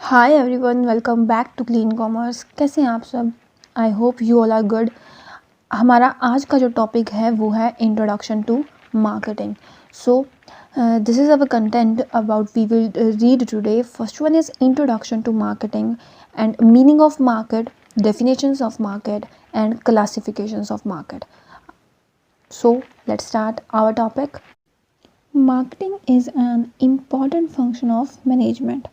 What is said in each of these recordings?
Hi everyone, welcome back to clean commerce. कैसे हैं आप सब? I hope you all are good. हमारा आज का जो टॉपिक है वो है introduction to marketing. So this is our content about we will read today. First one is introduction to marketing and meaning of market, definitions of market and classifications of market. So let's start our topic. Marketing is an important function of management.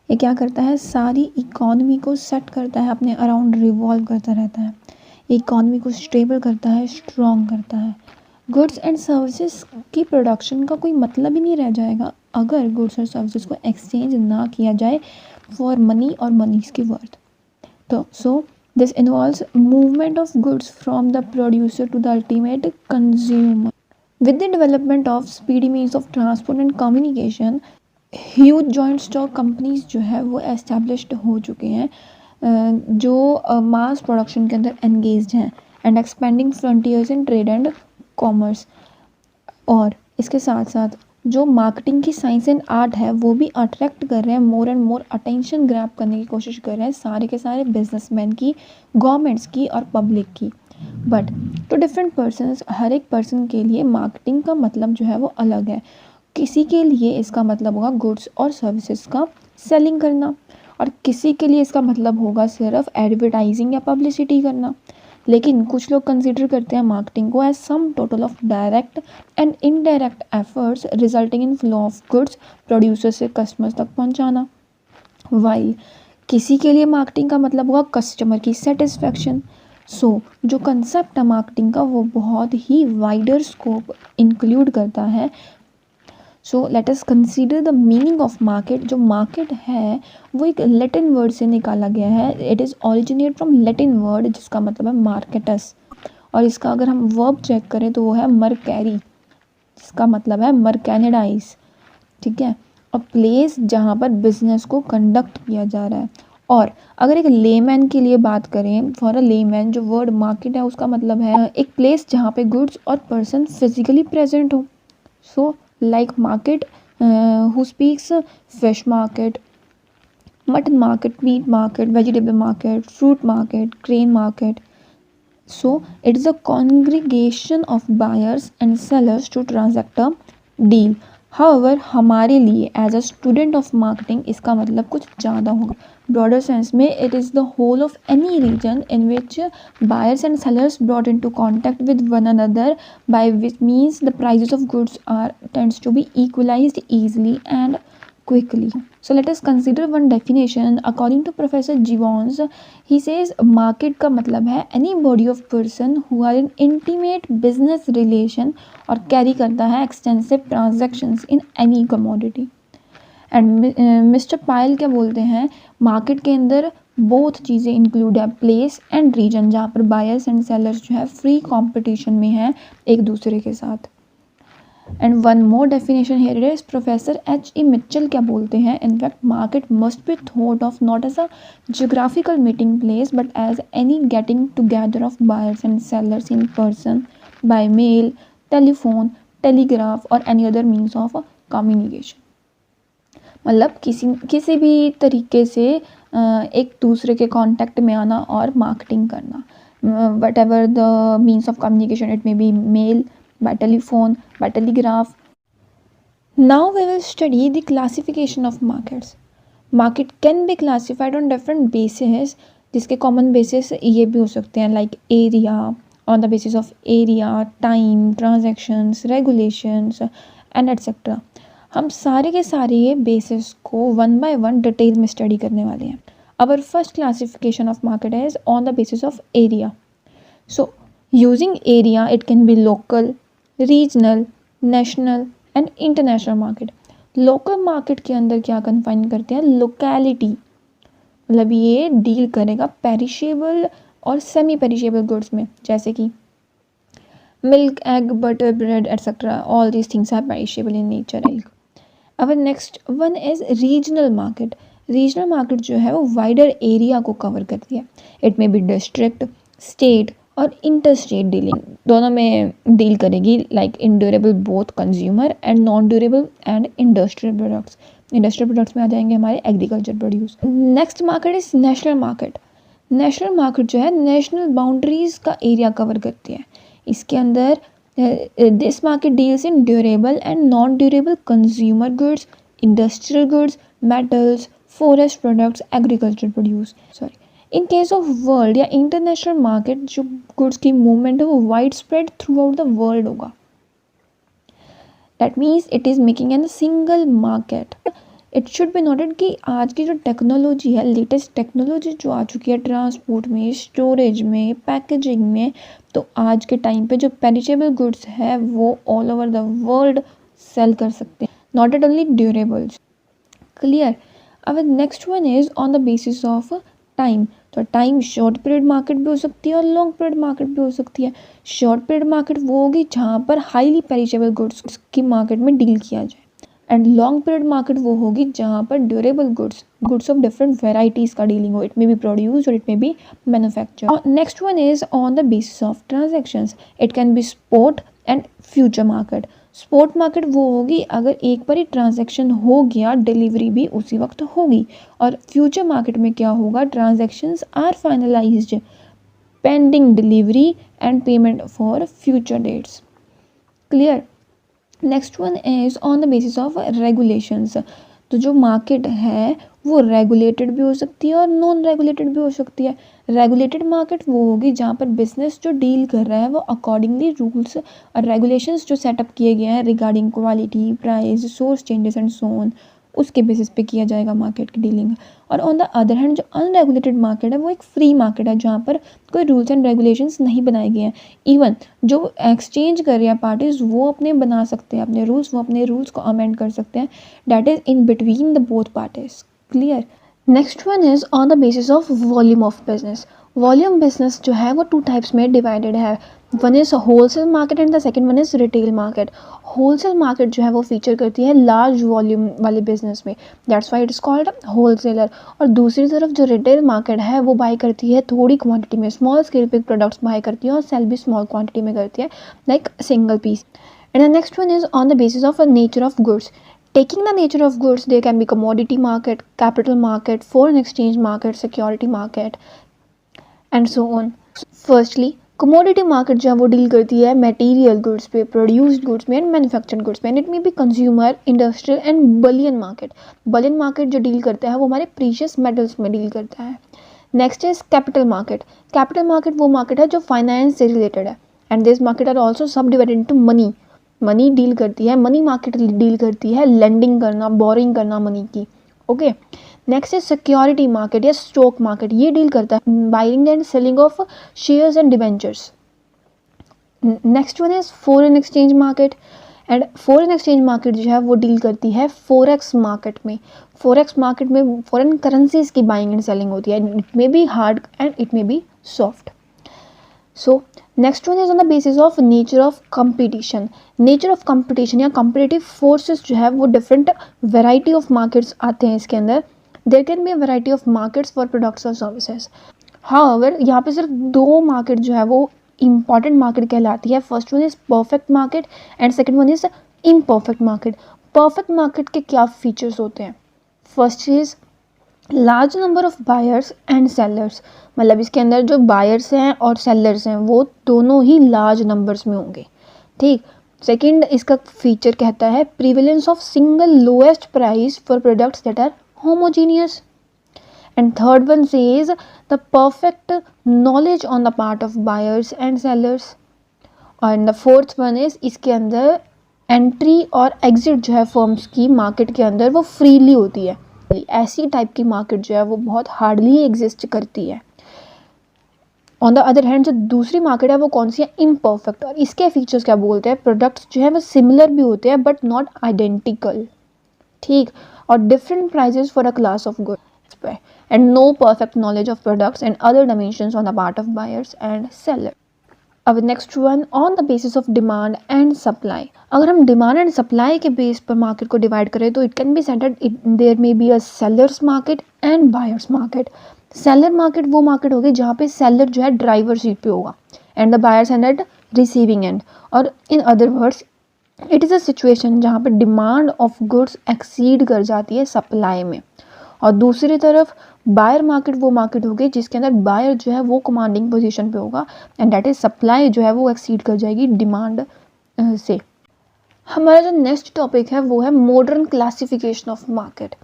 ये क्या करता है? सारी economy को set करता है, अपने around revolve करता रहता है, इकॉनमी को स्टेबल करता है, स्ट्रॉन्ग करता है। गुड्स एंड सर्विसेज की प्रोडक्शन का कोई मतलब ही नहीं रह जाएगा अगर गुड्स और सर्विसेज को एक्सचेंज ना किया जाए फॉर मनी और मनीज की वर्थ। तो so this involves movement of goods from the producer to the ultimate consumer. With the development of speedy means of transport and communication, huge joint stock companies जो है वो established हो चुके हैं, जो मास प्रोडक्शन के अंदर एंगेज्ड हैं and expanding frontiers in trade and commerce. और इसके साथ साथ जो मार्केटिंग की साइंस एंड आर्ट है वो भी अट्रैक्ट कर रहे हैं, more and more attention grab करने की कोशिश कर रहे हैं सारे के सारे बिजनेसमैन की, गवर्नमेंट्स की और पब्लिक की। बट टू डिफरेंट पर्सनस, हर एक पर्सन के लिए मार्केटिंग का मतलब जो है वो अलग है। किसी के लिए इसका मतलब होगा गुड्स और सर्विसेज का सेलिंग करना, और किसी के लिए इसका मतलब होगा सिर्फ एडवर्टाइजिंग या पब्लिसिटी करना। लेकिन कुछ लोग कंसिडर करते हैं मार्केटिंग को as sum total of direct and indirect efforts resulting in flow of goods producer से कस्टमर्स तक पहुंचाना। वाइल किसी के लिए मार्केटिंग का मतलब होगा कस्टमर की सेटिस्फेक्शन। सो जो कंसेप्ट है मार्केटिंग का वो बहुत ही वाइडर स्कोप इंक्लूड करता है। So let us consider the meaning of market. जो मार्केट है वो एक लैटिन वर्ड से निकाला गया है। It is originate from Latin word जिसका मतलब है मार्केटस, और इसका अगर हम वर्ब चेक करें तो वो है मरकैरी, जिसका मतलब है मरकैनेडाइज। ठीक है, अ प्लेस जहाँ पर बिजनेस को कंडक्ट किया जा रहा है। और अगर एक लेमैन के लिए बात करें, फॉर अ लेमैन, जो वर्ड मार्केट है उसका मतलब है एक प्लेस जहाँ पे गुड्स और पर्सन फिजिकली प्रेजेंट हो। सो like market, who speaks fish market, mutton market, meat market, vegetable market, fruit market, grain market. So it is a congregation of buyers and sellers to transact a deal. However, हमारे लिए as a student of marketing इसका मतलब कुछ ज़्यादा होगा। Broader sense में it is the whole of any region in which buyers and sellers brought into contact with one another, by which means the prices of goods are tends to be equalized easily and quickly. So let us consider one definition according to Professor Gibbons. He says market का मतलब है any body of person who are in intimate business relation और carry करता है extensive transactions in any commodity. And mister Payal क्या बोलते हैं, market के अंदर बोथ चीज़ें इंक्लूड है, प्लेस एंड रीजन, जहाँ पर बायर्स एंड सेलर्स जो है फ्री कंपटीशन में हैं एक दूसरे के साथ। And one more definition here is professor H.E. Mitchell क्या बोलते हैं, in fact market must be thought of not as a geographical meeting place but as any getting together of buyers and sellers in person, by mail, telephone, telegraph और any other means of communication. मतलब किसी भी तरीके से एक दूसरे के contact में आना और मार्केटिंग करना, whatever the means of communication, it may be mail, by telephone, by telegraph. Now we will study the classification of markets. Market can be classified on different bases, जिसके common basis ये भी हो सकते हैं like area, on the basis of area, time, transactions, regulations and etc. हम सारे के सारे ये bases को one by one डिटेल में स्टडी करने वाले हैं। Our first classification of market is on the basis of area. So using area it can be local, regional, national and international market. Local market के अंदर क्या confine करते हैं, locality, मतलब ये डील करेगा पेरिशेबल और सेमी पेरिशेबल गुड्स में, जैसे कि milk, egg, butter, bread etcetera, all these things are perishable in nature. अब next one is regional market. Regional market जो है वो वाइडर एरिया को कवर करती है। It may be district, state और इंटर स्टेट डीलिंग दोनों में डील करेगी, like in durable both consumer and non durable and industrial products. Industrial products में आ जाएंगे हमारे agriculture produce. Next market is national market. National market जो है नेशनल बाउंड्रीज का एरिया कवर करती है। इसके अंदर this market deals in durable and non durable consumer goods, industrial goods, metals, forest products, agriculture produce. Sorry, in case of world या international market जो goods की मूवमेंट है वो wide spread throughout the world होगा। That means it is making an single market. It should be noted कि आज की जो टेक्नोलॉजी है, लेटेस्ट टेक्नोलॉजी जो आ चुकी है ट्रांसपोर्ट में, स्टोरेज में, पैकेजिंग में, तो आज के टाइम पे जो पेरिशेबल गुड्स है वो all over the world sell कर सकते हैं, not at only durables. Clear. अब next one is on the basis of time. तो टाइम शॉर्ट पीरियड मार्केट भी हो सकती है और लॉन्ग पीरियड मार्केट भी हो सकती है। शॉर्ट पीरियड मार्केट वो होगी जहाँ पर हाईली पेरिशेबल गुड्स की मार्केट में डील किया जाए, एंड लॉन्ग पीरियड मार्केट वो होगी जहाँ पर durable goods of different varieties का डीलिंग हो। इट मे बी प्रोड्यूस और it may B manufacture. Next one is on the basis of transactions. It can B spot and future market. Spot market वो होगी अगर एक बार ही transaction हो गया, delivery भी उसी वक्त होगी। और फ्यूचर मार्केट में क्या होगा, transactions are finalized pending delivery and payment for future dates. Clear. Next one is on the basis of regulations. तो जो मार्केट है वो रेगुलेटेड भी हो सकती है और नॉन रेगुलेटेड भी हो सकती है। रेगुलेटेड मार्केट वो होगी जहाँ पर बिजनेस जो डील कर रहा है वो अकॉर्डिंगली रूल्स और रेगुलेशंस जो सेटअप किए गए हैं regarding quality, price, source changes and so on, उसके बेसिस पे किया जाएगा मार्केट की डीलिंग। और ऑन द अदर हैंड जो अनरेगुलेटेड मार्केट है वो एक फ्री मार्केट है जहाँ पर कोई रूल्स एंड रेगुलेशंस नहीं बनाए गए हैं। इवन जो एक्सचेंज कर रहे हैं पार्टीज वो अपने बना सकते हैं अपने रूल्स, वो अपने रूल्स को अमेंड कर सकते हैं। That is in between the both parties. Clear. Next one is on the basis of volume of business. Volume business जो है वो टू टाइप्स में डिवाइडेड है। One is wholesale market and the second one is retail market. Wholesale market जो है वो feature करती है लार्ज वॉल्यूम वाले बिजनेस में, that's why it's called wholesaler. और दूसरी तरफ जो रिटेल मार्केट है वो बाय करती है थोड़ी क्वांटिटी में, स्मॉल स्केल पे प्रोडक्ट्स बाय करती है और सेल भी स्मॉल क्वांटिटी में करती है, like single piece. And the next one is on the basis of nature of goods. Taking the nature of goods, there can be commodity market, capital market, foreign exchange market, security market, and so on. Firstly, commodity market जो है वो deal करती है material goods पे, produced goods में and manufactured goods पे, and it may be consumer, industrial and bullion market. Bullion market जो deal करता है वो हमारे precious metals में डील करता है. Next is capital market. Capital market वो market है जो finance से related है, and this market are also subdivided into money. Money deal करती है, मनी मार्केट डील करती है लेंडिंग करना, बोरिंग करना मनी की। Okay. Next is security market या स्टॉक मार्केट। ये डील करता है buying and selling of shares and debentures. Next one is foreign exchange market. And foreign exchange market जो है वो डील करती है फॉरेक्स मार्केट में। फॉरेक्स मार्केट में फॉरेन करेंसीज की बाइंग एंड सेलिंग होती है। It may B hard and it may B soft. So next one is on the basis of nature of competition. Nature of competition या competitive forces जो है वो different variety of markets आते हैं इसके अंदर। There can be a variety of markets for products और services. However यहाँ पे सिर्फ दो मार्केट जो है वो इंपॉर्टेंट मार्केट कहलाती है। First one is perfect market and second one is imperfect market. Perfect market के क्या फीचर्स होते हैं? First is large number of buyers and sellers. मतलब इसके अंदर जो बायर्स हैं और सेलर्स हैं वो दोनों ही लार्ज नंबर्स में होंगे। ठीक। सेकंड इसका फीचर कहता है prevalence of single lowest price for products that are homogeneous. And third one says the perfect knowledge on the part of buyers and sellers. और द फोर्थ वन इज इसके अंदर entry और exit जो है firms की market के अंदर वो फ्रीली होती है। ऐसी टाइप की मार्केट जो है वो बहुत हार्डली एग्जिस्ट करती है। ऑन द अदर हैंड जो दूसरी मार्केट है वो कौन सी है? इम्परफेक्ट। और इसके फीचर्स क्या बोलते हैं? प्रोडक्ट्स जो है वो सिमिलर भी होते हैं बट नॉट आइडेंटिकल। ठीक। और different prices for a class of goods and no perfect knowledge of products and other dimensions on the part of buyers and seller. अब next one on the basis of demand and supply. अगर हम demand and supply के base पर market को divide करें तो it can be said there may be a sellers market and buyers market. Seller market वो market होगी जहाँ पे सेलर जो है ड्राइवर सीट पे होगा and the buyers and at receiving end. और in other words it is a situation जहाँ पे डिमांड ऑफ गुड्स एक्सीड कर जाती है सप्लाई में, और दूसरी तरफ बायर मार्केट वो मार्केट होगी जिसके अंदर बायर जो है वो कमांडिंग पोजीशन पे होगा, एंड दैट इज सप्लाई जो है वो एक्सीड कर जाएगी डिमांड से। हमारा जो नेक्स्ट टॉपिक है वो है modern classification of market.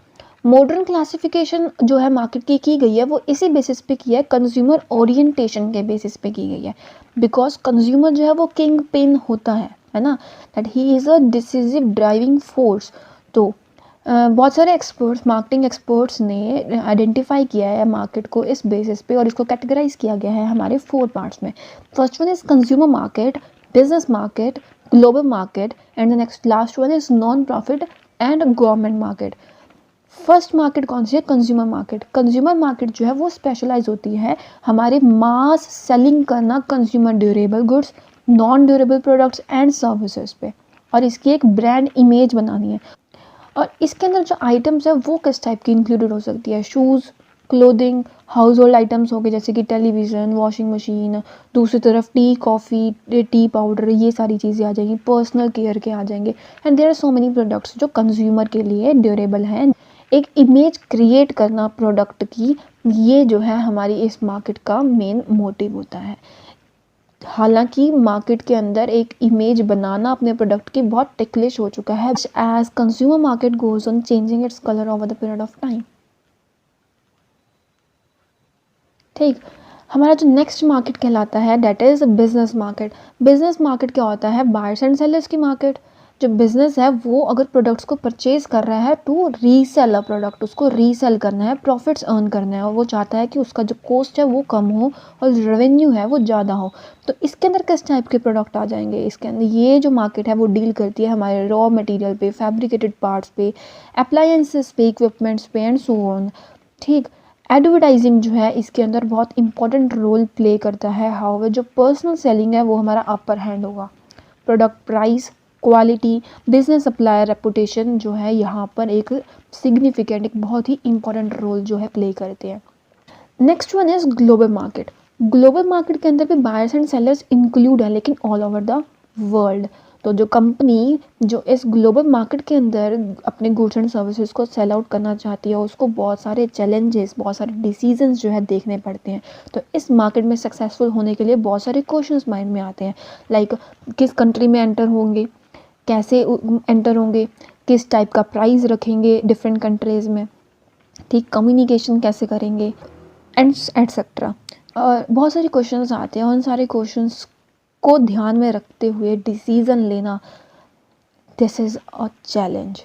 Modern classification जो है मार्केट की गई है वो इसी बेसिस पे की है, कंज्यूमर ओरिएंटेशन के बेसिस पे की गई है, बिकॉज कंज्यूमर जो है वो किंग पिन होता है ना, that he is a decisive driving force. तो बहुत सारे एक्सपर्ट्स, मार्केटिंग एक्सपर्ट्स ने आइडेंटिफाई किया है मार्केट को इस बेसिस पे, और इसको कैटेगराइज किया गया है हमारे 4 पार्ट्स में। First one is consumer market, business market, global market, and the next last one is non profit and government market. First market कौन सी है? Consumer market. कंज्यूमर मार्केट जो है वो स्पेशलाइज होती है हमारे मास सेलिंग करना consumer durable goods, non durable products and services पे, और इसकी एक ब्रांड इमेज बनानी है। और इसके अंदर जो आइटम्स है वो किस टाइप की इंक्लूडेड हो सकती है? Shoes, clothing, house hold items हो गए जैसे कि टेलीविज़न, वॉशिंग मशीन, दूसरी तरफ टी, कॉफ़ी, टी पाउडर, ये सारी चीज़ें आ जाएंगी, पर्सनल केयर के आ जाएंगे, and there are so many products जो कंज्यूमर के लिए ड्यूरेबल हैं। एक इमेज क्रिएट करना प्रोडक्ट की, ये जो है हमारी इस मार्केट का मेन मोटिव होता है। हालांकि मार्केट के अंदर एक इमेज बनाना अपने प्रोडक्ट की बहुत टिकलिश हो चुका है, as consumer market goes on changing its colour over the period of time. ठीक, हमारा जो नेक्स्ट मार्केट कहलाता है that is business market. Business market क्या होता है? बायर्स एंड सेलर्स की मार्केट। जो बिजनेस है वो अगर प्रोडक्ट्स को परचेज कर रहा है टू रीसेल अ प्रोडक्ट, उसको रीसेल करना है, प्रॉफिट्स अर्न करना है, और वो चाहता है कि उसका जो कॉस्ट है वो कम हो और रेवेन्यू है वो ज़्यादा हो। तो इसके अंदर किस टाइप के प्रोडक्ट आ जाएंगे? इसके अंदर ये जो मार्केट है वो डील करती है हमारे रॉ मटेरियल पे, फैब्रिकेटेड पार्ट्स पे, अप्लायंसेस पे, इक्विपमेंट्स पे एंड सो ऑन। ठीक, एडवर्टाइजिंग जो है इसके अंदर बहुत इंपॉर्टेंट रोल प्ले करता है। हाउएवर जो पर्सनल सेलिंग है वो हमारा अपर हैंड होगा। Product price, quality, business supplier reputation जो है यहाँ पर एक सिग्निफिकेंट, एक बहुत ही इंपॉर्टेंट रोल जो है प्ले करते हैं। Next one is global market. Global market के अंदर भी बायर्स एंड सेलर्स इंक्लूड है, लेकिन ऑल ओवर द वर्ल्ड। तो जो कंपनी जो इस ग्लोबल मार्केट के अंदर अपने गुड्स एंड सर्विसेज को सेल आउट करना चाहती है उसको बहुत सारे चैलेंजेस, बहुत सारे डिसीजंस जो है देखने पड़ते हैं। तो इस मार्केट में सक्सेसफुल होने के लिए बहुत सारे क्वेश्चंस माइंड में आते हैं, लाइक किस कंट्री में एंटर होंगे, कैसे एंटर होंगे, किस टाइप का प्राइस रखेंगे डिफरेंट कंट्रीज़ में, ठीक, कम्युनिकेशन कैसे करेंगे, एंड एटसेट्रा। और बहुत सारे क्वेश्चंस आते हैं, उन सारे क्वेश्चंस को ध्यान में रखते हुए डिसीजन लेना, this is a challenge.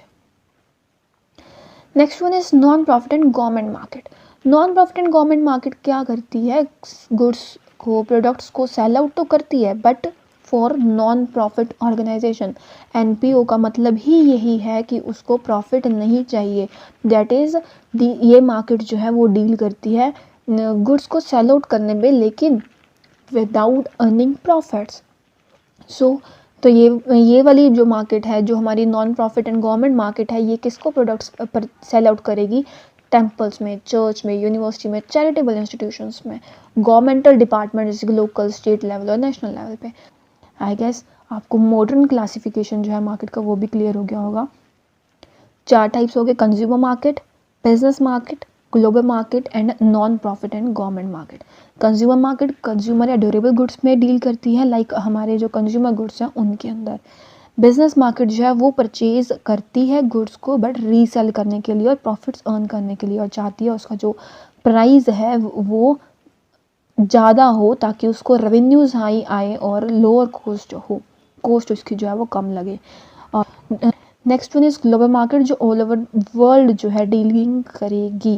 Next one is non profit and government market. Non profit and government market क्या करती है? गुड्स को, प्रोडक्ट्स को सेल आउट तो करती है but for non profit organization. NPO का मतलब ही यही है कि उसको प्रॉफिट नहीं चाहिए। दैट इज़ ये मार्केट जो है वो डील करती है गुड्स को सेल आउट करने में, लेकिन विदाउट अर्निंग प्रॉफिट्स। तो ये वाली जो मार्केट है, जो हमारी non profit and government market है, ये किसको प्रोडक्ट्स पर सेल आउट करेगी? टेम्पल्स में, चर्च में, यूनिवर्सिटी में, चैरिटेबल इंस्टीट्यूशंस में, गवर्नमेंटल डिपार्टमेंट जैसे कि लोकल, स्टेट लेवल और नेशनल लेवल पे। आई गेस आपको मॉडर्न क्लासिफिकेशन जो है मार्केट का वो भी क्लियर हो गया होगा। 4 टाइप्स हो गए: consumer market, business market, global market and non profit and government market. Consumer market consumer या ड्यूरेबल गुड्स में डील करती है, लाइक हमारे जो कंज्यूमर गुड्स हैं उनके अंदर। बिजनेस मार्केट जो है वो परचेज करती है गुड्स को बट रीसेल करने के लिए और प्रॉफिट्स अर्न करने के लिए, और चाहती है उसका जो प्राइस है वो ज़्यादा हो ताकि उसको रेवेन्यूज हाई आए और लोअर कॉस्ट हो, कॉस्ट उसकी जो है वो कम लगे। और next one is global market जो ऑल ओवर वर्ल्ड जो है डीलिंग करेगी।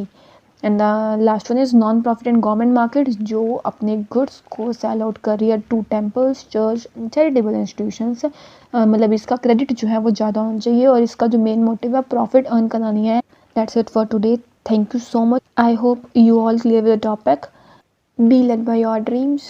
And the last one is non profit and government market जो अपने गुड्स को सेल आउट कर रही है to temples, church, charitable institutions. मतलब इसका क्रेडिट जो है वो ज़्यादा होना चाहिए और इसका जो मेन मोटिव है प्रॉफिट अर्न करना नहीं है। That's it for today. Thank you so much. I hope you all clear with the topic. Be led by your dreams.